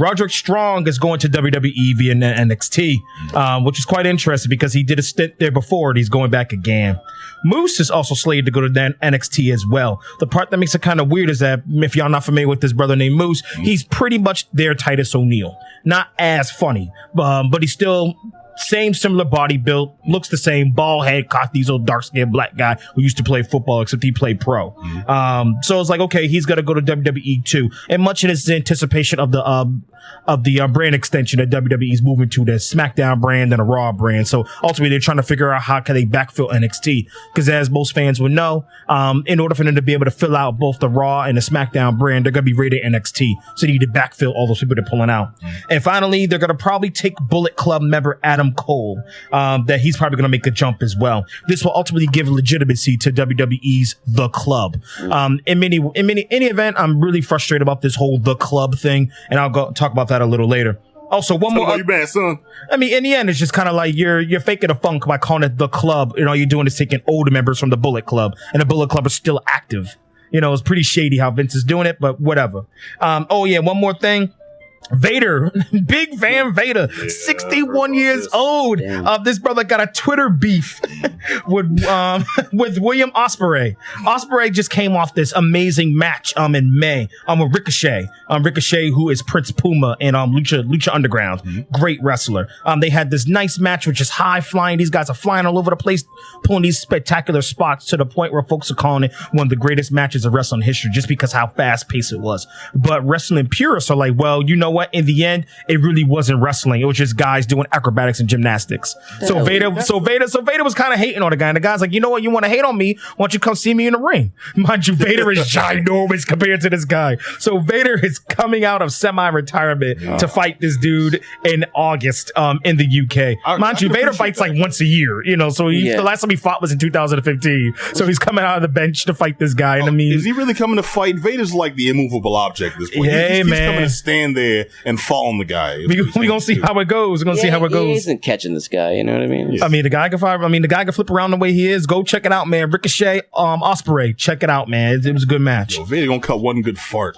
Roderick Strong is going to WWE via NXT, which is quite interesting because he did a stint there before and he's going back again. Moose is also slated to go to NXT as well. The part that makes it kind of weird is that if y'all not familiar with this brother named Moose, he's pretty much their Titus O'Neil. Not as funny, but he's still similar body build, looks the same, bald head, cock these old dark skinned black guy who used to play football, except he played pro. So it's like, okay, he's gonna go to WWE too, and much of this is anticipation of the brand extension that WWE's moving to, the SmackDown brand and a Raw brand. So ultimately, they're trying to figure out how can they backfill NXT, because as most fans would know, in order for them to be able to fill out both the Raw and the SmackDown brand, they're gonna be rated NXT. So they need to backfill all those people they're pulling out. And finally, they're gonna probably take Bullet Club member Adam Cole, that he's probably going to make a jump as well. This will ultimately give legitimacy to WWE's The Club. In any event, I'm really frustrated about this whole The Club thing, and I'll go talk about that a little later. Also, one more. You bad, son. I mean, in the end, it's just kind of like you're faking a funk by calling it The Club. You know, all you're doing is taking older members from the Bullet Club, and the Bullet Club is still active. You know, it's pretty shady how Vince is doing it, but whatever. Oh yeah, one more thing. Vader, Big Van Vader, 61 years old. This brother got a Twitter beef with William Ospreay. Ospreay just came off this amazing match in May with Ricochet. Ricochet, who is Prince Puma in Lucha Underground. Great wrestler. They had this nice match, which is high flying. These guys are flying all over the place, pulling these spectacular spots to the point where folks are calling it one of the greatest matches of wrestling history, just because how fast paced it was. But wrestling purists are like, well, you know what? In the end, it really wasn't wrestling. It was just guys doing acrobatics and gymnastics. So Vader was kind of hating on the guy. And the guy's like, you know what? You want to hate on me? Why don't you come see me in the ring? Mind you, Vader is ginormous compared to this guy. So Vader is coming out of semi-retirement to fight this dude in August in the UK. Mind you, Vader fights like once a year, you know, so the last time he fought was in 2015. So he's coming out of the bench to fight this guy. And I mean, is he really coming to fight? Vader's like the immovable object at this point. He's coming to stand there and fall on the guy. We're gonna see how it goes. We're gonna see how it goes. He isn't catching this guy, you know what I mean? Yeah. I mean, the guy can flip around the way he is. Go check it out, man. Ricochet, Ospreay, check it out, man. It was a good match. Yo, Vader gonna cut one good fart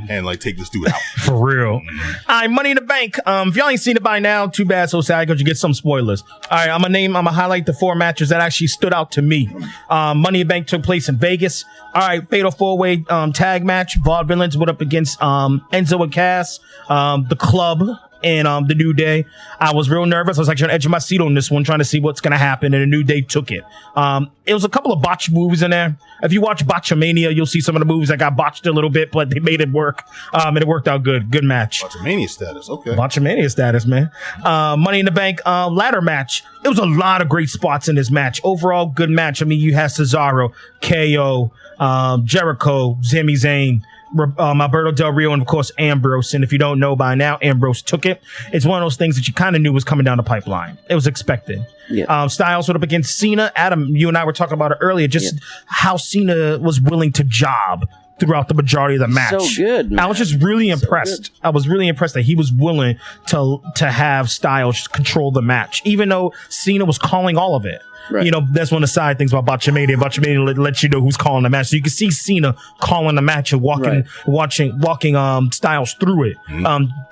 and like take this dude out. For real. All right, Money in the Bank. If y'all ain't seen it by now, too bad, so sad, because you get some spoilers. All right, I'm gonna highlight the 4 matches that actually stood out to me. Money in the Bank took place in Vegas. All right, fatal 4-way tag match. Vaudevillains went up against Enzo and Cass, the Club, and the New Day. I was real nervous. I was actually on the edge of my seat on this one, trying to see what's going to happen, and the New Day took it. It was a couple of botch moves in there. If you watch Botchamania, you'll see some of the moves that got botched a little bit, but they made it work. And it worked out good. Good match. Botchamania status, okay. Botchamania status, man. Money in the Bank ladder match. It was a lot of great spots in this match. Overall, good match. I mean, you had Cesaro, KO, Jericho, Sami Zayn, Alberto Del Rio, and of course Ambrose. And if you don't know by now, Ambrose took it. It's one of those things that you kind of knew was coming down the pipeline. It was expected. Yeah. Styles went up against Cena. Adam, you and I were talking about it earlier, just how Cena was willing to job throughout the majority of the match. So good, man. I was just really impressed. I was really impressed that he was willing to have Styles control the match, even though Cena was calling all of it. Right. You know, that's one of the side things about Botchamania. Botchamania lets you know who's calling the match. So you can see Cena calling the match and walking Styles through it.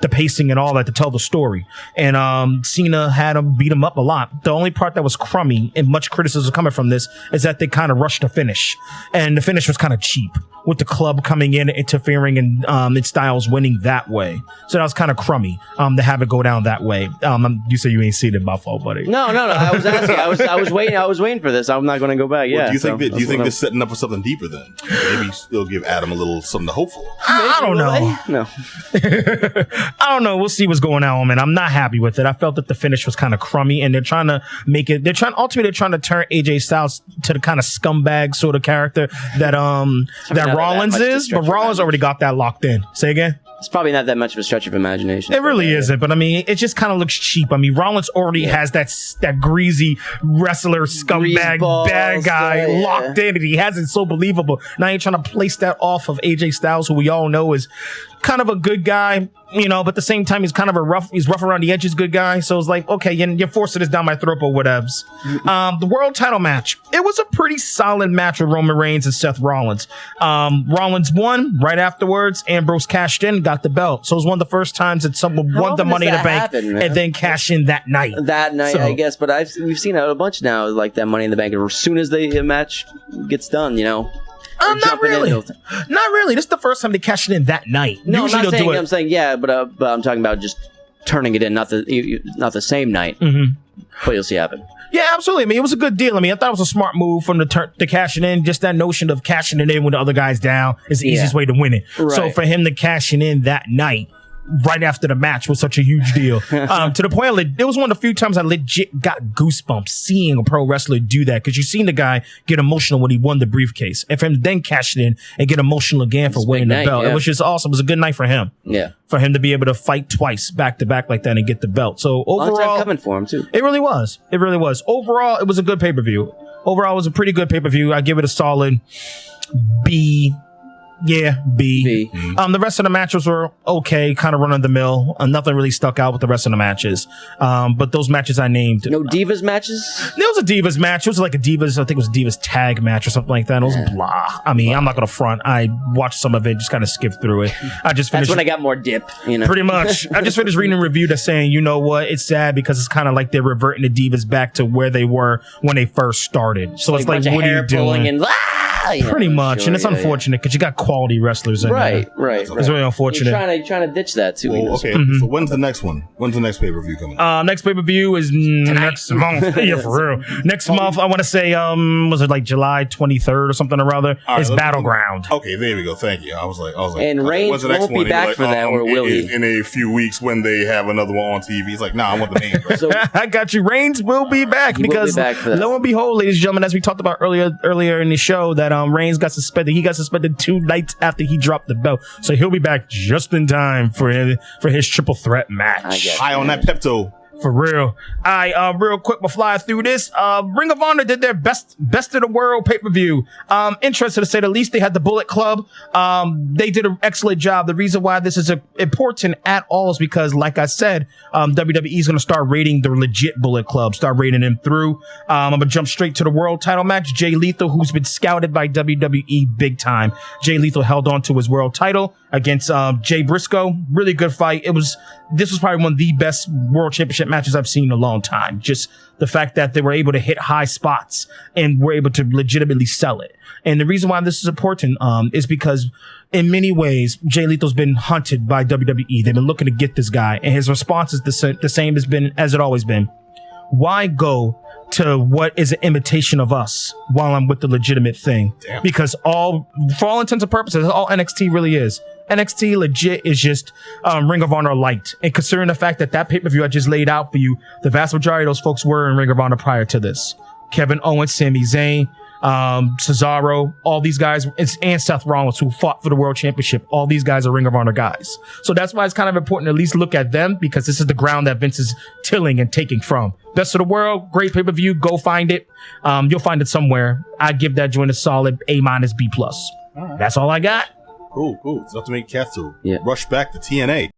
The pacing and all that to tell the story. And Cena had him beat him up a lot. The only part that was crummy and much criticism coming from this is that they kind of rushed the finish. And the finish was kind of cheap, with the Club coming in and interfering and Styles winning that way. So that was kind of crummy to have it go down that way. You say you ain't seen it, Buffalo, buddy. No. I was asking. I was waiting for this. I'm not going to go back. Well, do you think this setting up for something deeper then? Maybe it'll give Adam a little something to hope for. I don't know. No. I don't know. We'll see what's going on, man. I'm not happy with it. I felt that the finish was kind of crummy, and they're trying to make it. They're trying to turn AJ Styles to the kind of scumbag sort of character that Rollins is, but Rollins already got that locked in. Say again. It's probably not that much of a stretch of imagination. It really isn't, but I mean, it just kind of looks cheap. I mean, Rollins already has that greasy wrestler, scumbag, bad guy locked in, and he has it so believable. Now you're trying to place that off of AJ Styles, who we all know is kind of a good guy, but at the same time, he's kind of he's rough around the edges good guy. So it's like, okay, you're forcing this down my throat or whatevs. The world title match, it was a pretty solid match with Roman Reigns and Seth Rollins. Rollins won right afterwards. Ambrose cashed in, got the belt. So it was one of the first times that someone won the Money in the Bank and then cash in that night. I guess, but we've seen it a bunch now, like that Money in the Bank. As soon as the match gets done, not really. Not really. This is the first time they cashed it in that night. No, Usually I'm saying, but I'm talking about just turning it in, not the same night. Mm-hmm. But you'll see happen. Yeah, absolutely. I mean, it was a good deal. I mean, I thought it was a smart move from to cash it in. Just that notion of cashing it in when the other guy's down is the easiest way to win it. Right. So for him to cash it in that night, right after the match, was such a huge deal. To the point, it was one of the few times I legit got goosebumps seeing a pro wrestler do that, because you've seen the guy get emotional when he won the briefcase, and for him to then cash it in and get emotional again for winning the belt, it was just awesome. It was a good night for him. Yeah, for him to be able to fight twice back to back like that and get the belt. So overall, long time coming for him too. It really was. It really was. Overall, it was a good pay-per-view. Overall, it was a pretty good pay-per-view. I give it a solid B. Yeah, B. The rest of the matches were okay, kind of run of the mill. Nothing really stuck out with the rest of the matches. But those matches I named. No Divas matches? There was a Divas match. It was like a Divas, I think it was a Divas tag match or something like that. It was blah. I mean, I'm not going to front. I watched some of it, just kind of skipped through it. I just finished. That's when I got more dip, Pretty much. I just finished reading a review that's saying, you know what? It's sad because it's kind of like they're reverting the Divas back to where they were when they first started. So it's like, what are you doing? And, pretty much, and it's unfortunate because you got quality wrestlers in there. Right. It's really unfortunate. You're trying to ditch that too. Well, okay, so when's the next one? When's the next pay-per-view coming? Next pay-per-view is next month. Yeah, for real. Next month, I want to say, was it like July 23rd or something or other? It's Battleground. Okay, there we go. Thank you. I was like, and Reigns won't be back for that, or will he? In a few weeks when they have another one on TV. He's like, nah, I want the name. So I got you. Reigns will be back because lo and behold, ladies and gentlemen, as we talked about earlier in the show, that Reigns got suspended. He got suspended 2 nights after he dropped the belt, so he'll be back just in time for his triple threat match. High on that Pepto. For real. Real quick, we'll fly through this. Ring of Honor did their best of the world pay-per-view. Interested to say the least. They had the Bullet Club. They did an excellent job. The reason why this is important at all is because, like I said, WWE is going to start rating the legit Bullet Club, start rating them through. I'm going to jump straight to the world title match. Jay Lethal, who's been scouted by WWE big time. Jay Lethal held on to his world title against Jay Briscoe. Really good fight. This was probably one of the best world championship matches I've seen in a long time. Just the fact that they were able to hit high spots and were able to legitimately sell it. And the reason why this is important is because in many ways, Jay Lethal's been hunted by WWE. They've been looking to get this guy, and his response is the same as it always been. Why go to what is an imitation of us while I'm with the legitimate thing? Damn. Because for all intents and purposes, all NXT really is. NXT legit is just Ring of Honor light. And considering the fact that pay-per-view I just laid out for you, the vast majority of those folks were in Ring of Honor prior to this. Kevin Owens, Sami Zayn, Cesaro, all these guys, and Seth Rollins, who fought for the world championship. All these guys are Ring of Honor guys. So that's why it's kind of important to at least look at them, because this is the ground that Vince is tilling and taking from. Best of the world, great pay-per-view. Go find it. You'll find it somewhere. I give that joint a solid A-, B+. Right. That's all I got. Cool. It's enough to make cats to rush back to TNA.